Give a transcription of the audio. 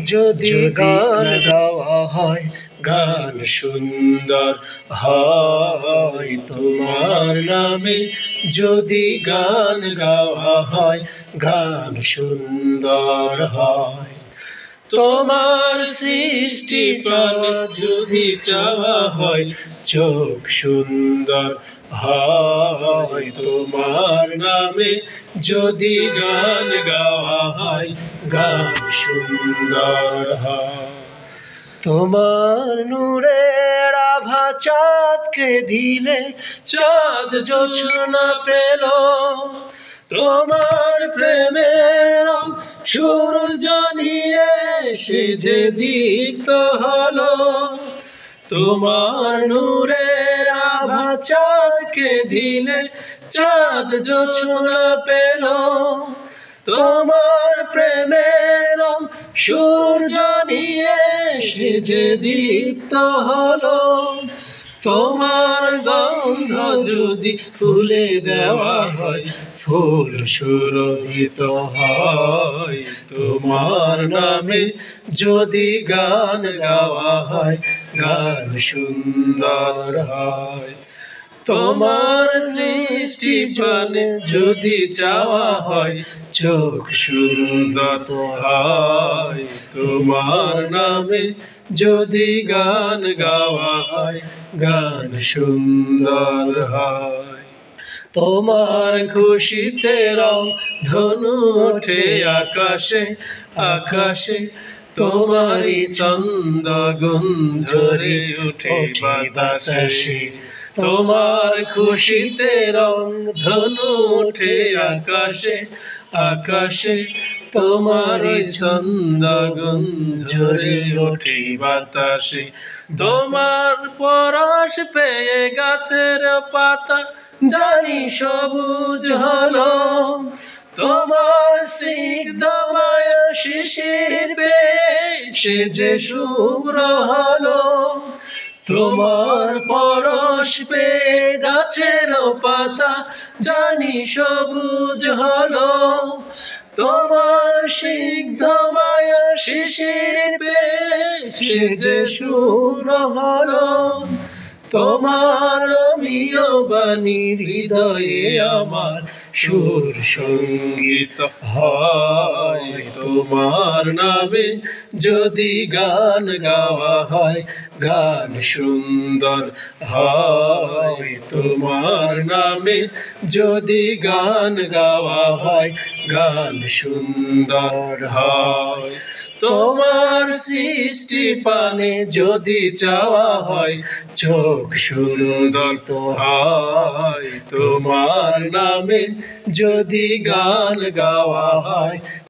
যদি গান গাওয়া হয় গান সুন্দর হয় তোমার নামে, যদি গান গাওয়া হয় গান সুন্দর হয়। তোমার সৃষ্টি চলা যদি চাওয়া হয় চোখ সুন্দর হয় তোমার নামে, যদি গান গাওয়া হয় গান সুন্দর হয়। তোমার নূরের আভা চাঁদকে দিলে চাঁদ জোছনা পেল, তোমার প্রেমের সূর্য নিয়ে সে যে দীপ্ত হলো। তোমার নূরের আভা চাঁদকে দিলে চাঁদ জোছনা পেল, তোমার প্রেমের সূর্য নিয়ে সে যে দীপ্ত হলো। তোমার গন্ধ যদি ফুলে দেওয়া হয় ফুল সুরভিত হয়, তোমার নামে যদি গান গাওয়া হয় গান সুন্দর হয়। তোমার সৃষ্টি পানে যদি চাওয়া হয় চোখ সুরগত হয়, তোমার নামে যদি গান গাওয়া হয় গান সুন্দর হয়। তোমার খুশিতে রং ধনু ওঠে আকাশে আকাশে, তোমারই ছন্দ গন্ধরে ওঠে বাতাসে। তোমার খুশিতে রং ধনু ওঠে আকাশে আকাশে, তোমারই ছন্দ গন্ধরে ওঠে বাতাসে। তোমার পরশ পেয়ে গাছের পাতা জানি সবুজ হলো, তোমার স্নিগ্ধ মায়া শিশির পেয়ে সে যে শুভ্র হলো। তোমার পরশ পেয়ে গাছের পাতা জানি সবুজ হলো, তোমার স্নিগ্ধ মায়া শিশির পেয়ে সে যে শুভ্র হলো। তোমার অমীয় বাণী হৃদয়ে আমার সুর সঙ্গীত হয়, তোমার নামে যদি গান গাওয়া হয় গান সুন্দর হয়, তোমার নামে যদি গান গাওয়া হয় গান সুন্দর হয়। তোমার সৃষ্টি পানে যদি চাওয়া হয় চোখ সুরগত হয়, তোমার নামে যদি গান গাওয়া হয়